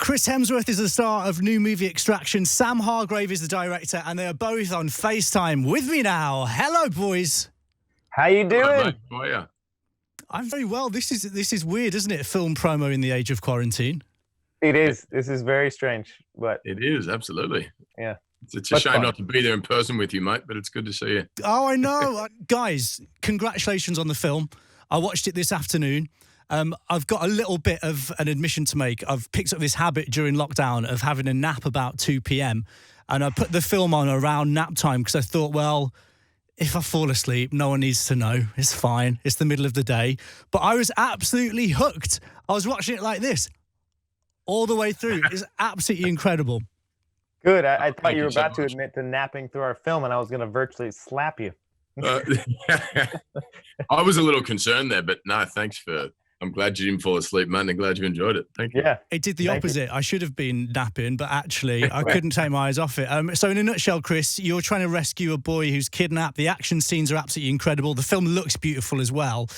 Chris Hemsworth is the star of new movie Extraction. Sam Hargrave is the director, and they are both on FaceTime with me now. Hello, boys. How you doing? Hello, mate. How are you? I'm very well. This is weird, isn't it? Film promo in the age of quarantine. It is. This is very strange, but it is, absolutely. Yeah. It's a shame not to be there in person with you, mate, but it's good to see you. Oh, I know. Guys, congratulations on the film. I watched it this afternoon. I've got a little bit of an admission to make. I've picked up this habit during lockdown of having a nap about 2 p.m. and I put the film on around nap time because I thought, well, if I fall asleep, no one needs to know. It's fine. It's the middle of the day. But I was absolutely hooked. I was watching it like this all the way through. It's absolutely incredible. Good. I thought you were about to admit to napping through our film, and I was going to virtually slap you. I was a little concerned there, but no, thanks for... I'm glad you didn't fall asleep, man. I'm glad you enjoyed it. Thank you. Yeah. It did the opposite. I should have been napping, but actually I couldn't take my eyes off it. So in a nutshell, Chris, you're trying to rescue a boy who's kidnapped. The action scenes are absolutely incredible. The film looks beautiful as well.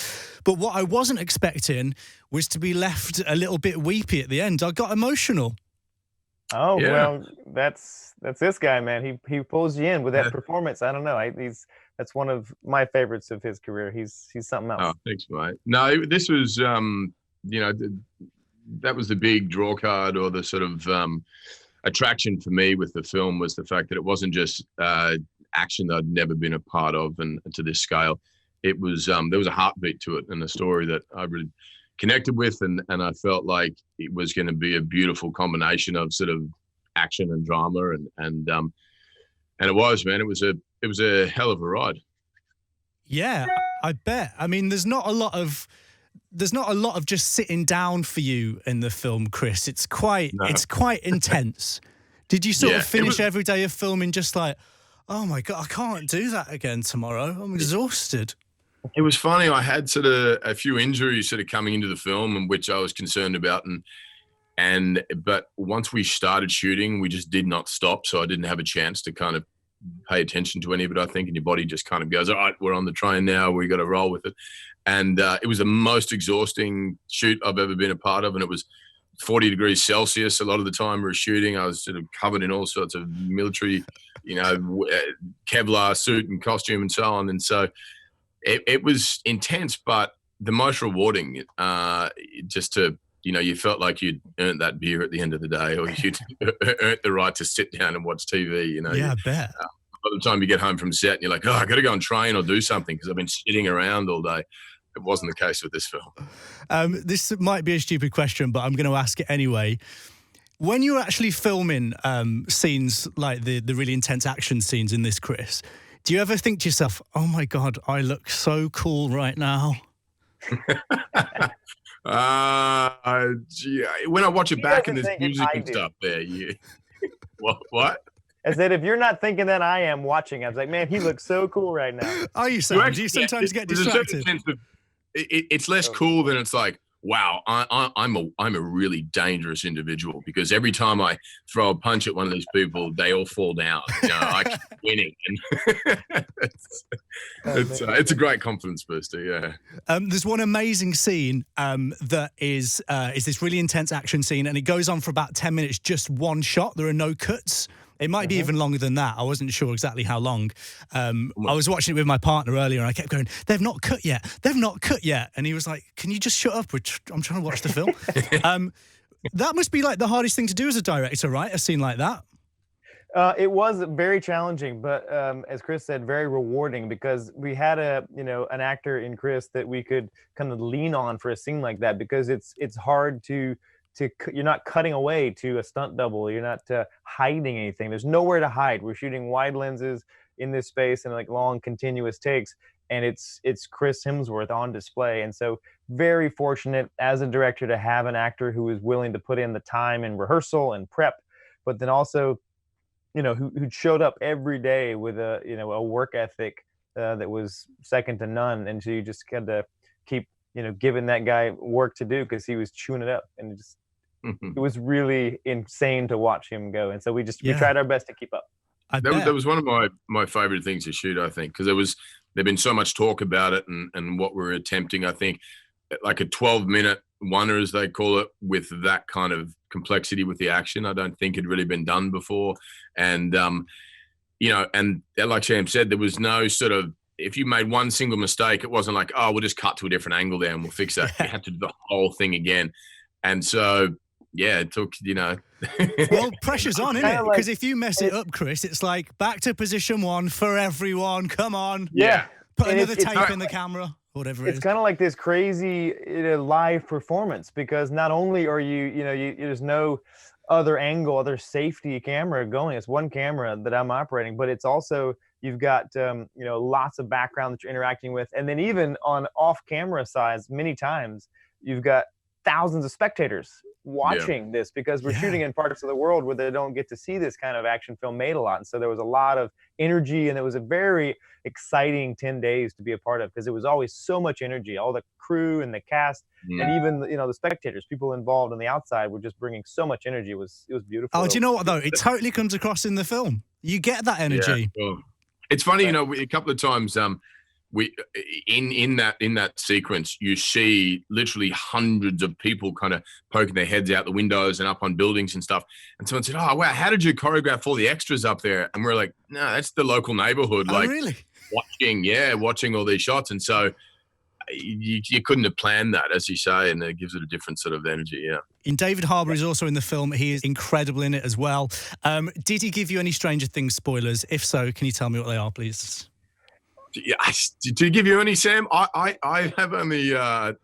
But what I wasn't expecting was to be left a little bit weepy at the end. I got emotional. Oh, yeah. Well, that's this guy, man. He pulls you in with that performance. I don't know. That's one of my favorites of his career. He's something else. Oh, thanks, mate. No, this was, that was the big draw card, or the sort of attraction for me with the film, was the fact that it wasn't just action that I'd never been a part of, and to this scale. It was there was a heartbeat to it, and a story that I really connected with, and I felt like it was going to be a beautiful combination of sort of action and drama, and it was, man. It was a hell of a ride. Yeah, I bet. I mean, there's not a lot of just sitting down for you in the film, Chris. It's quite intense. Did you sort of finish every day of filming just like, oh my God, I can't do that again tomorrow. I'm exhausted. It was funny. I had sort of a few injuries sort of coming into the film, and which I was concerned about, but once we started shooting, we just did not stop. So I didn't have a chance to kind of pay attention to any of it, I think, and your body just kind of goes, all right, we're on the train now, we got to roll with it. And it was the most exhausting shoot I've ever been a part of, and it was 40 degrees Celsius a lot of the time we were shooting. I was sort of covered in all sorts of military, Kevlar suit and costume and so on, and so it was intense, but the most rewarding, just to, you felt like you'd earned that beer at the end of the day, or you'd earned the right to sit down and watch TV, Yeah, I bet. By the time you get home from set, and you're like, oh, I got to go and train or do something because I've been sitting around all day. It wasn't the case with this film. This might be a stupid question, but I'm going to ask it anyway. When you were actually filming scenes like the really intense action scenes in this, Chris, do you ever think to yourself, oh my God, I look so cool right now? When I watch it back and there's music and stuff there, what? I said, if you're not thinking that, I am watching. I was like, man, he looks so cool right now. Are you, Sam? Do you sometimes get distracted? It's less cool than it's like, wow, I'm a really dangerous individual, because every time I throw a punch at one of these people, they all fall down. I keep winning. And it's a great confidence booster, yeah. There's one amazing scene that is this really intense action scene, and it goes on for about 10 minutes, just one shot. There are no cuts. It might be even longer than that. I wasn't sure exactly how long. I was watching it with my partner earlier, and I kept going, they've not cut yet. They've not cut yet. And he was like, can you just shut up? I'm trying to watch the film. That must be like the hardest thing to do as a director, right? A scene like that. It was very challenging, but as Chris said, very rewarding, because we had an actor in Chris that we could kind of lean on for a scene like that, because it's hard to you're not cutting away to a stunt double. You're not hiding anything. There's nowhere to hide. We're shooting wide lenses in this space and like long continuous takes, and it's Chris Hemsworth on display. And so very fortunate as a director to have an actor who is willing to put in the time and rehearsal and prep, but then also, who showed up every day with a work ethic that was second to none. And so you just had to keep, giving that guy work to do, because he was chewing it up, and it was really insane to watch him go. And so we tried our best to keep up. That was one of my favorite things to shoot, I think, because there'd been so much talk about it and what we're attempting. I think like a 12-minute Wonder, as they call it, with that kind of complexity with the action. I don't think had really been done before. And, and like Sam said, there was no sort of, if you made one single mistake, it wasn't like, oh, we'll just cut to a different angle there and we'll fix that. You had to do the whole thing again. And so, yeah, it took, Well, pressure's on, isn't it? Because if you mess it up, Chris, it's like back to position one for everyone. Come on. Yeah. Put another tape in the camera, whatever it is. It's kind of like this crazy live performance, because not only are there's no other angle, other safety camera going. It's one camera that I'm operating, but it's also, you've got, lots of background that you're interacting with. And then even on off-camera sides, many times you've got thousands of spectators watching this, because we're shooting in parts of the world where they don't get to see this kind of action film made a lot. And so there was a lot of energy, and it was a very exciting 10 days to be a part of, because it was always so much energy. All the crew and the cast and even the spectators, people involved on the outside, were just bringing so much energy. It was beautiful. Oh, do you know what though? It totally comes across in the film. You get that energy. Yeah, well, it's funny, a couple of times we in that sequence, you see literally hundreds of people kind of poking their heads out the windows and up on buildings and stuff. And someone said, "Oh wow, how did you choreograph all the extras up there?" And we're like, "No, that's the local neighborhood." Oh, really? Watching all these shots. And so you couldn't have planned that, as you say, and it gives it a different sort of energy. Yeah. And David Harbour is also in the film. He is incredible in it as well. Did he give you any Stranger Things spoilers? If so, can you tell me what they are, please? Yeah, to give you any, Sam, I have only, as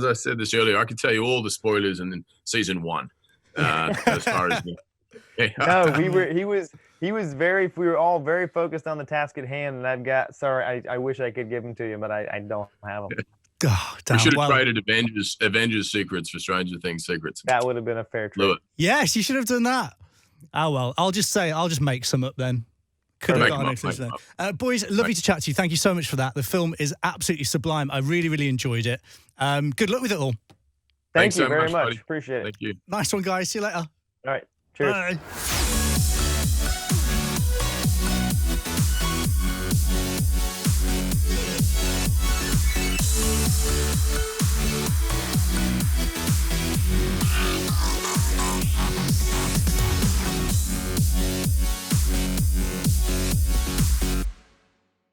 I said this earlier, I could tell you all the spoilers in season 1. As far as no, we were all very focused on the task at hand, and I wish I could give them to you, but I don't have them. Oh, damn. We should have traded Avengers secrets for Stranger Things secrets. That would have been a fair trade. Yes, you should have done that. Oh well, I'll just make some up then. Could have got an excellent. Boys, lovely to chat to you. Thank you so much for that. The film is absolutely sublime. I really, really enjoyed it. Good luck with it all. Thank you very much. Appreciate it. Thank you. Nice one, guys. See you later. All right. Cheers. Bye.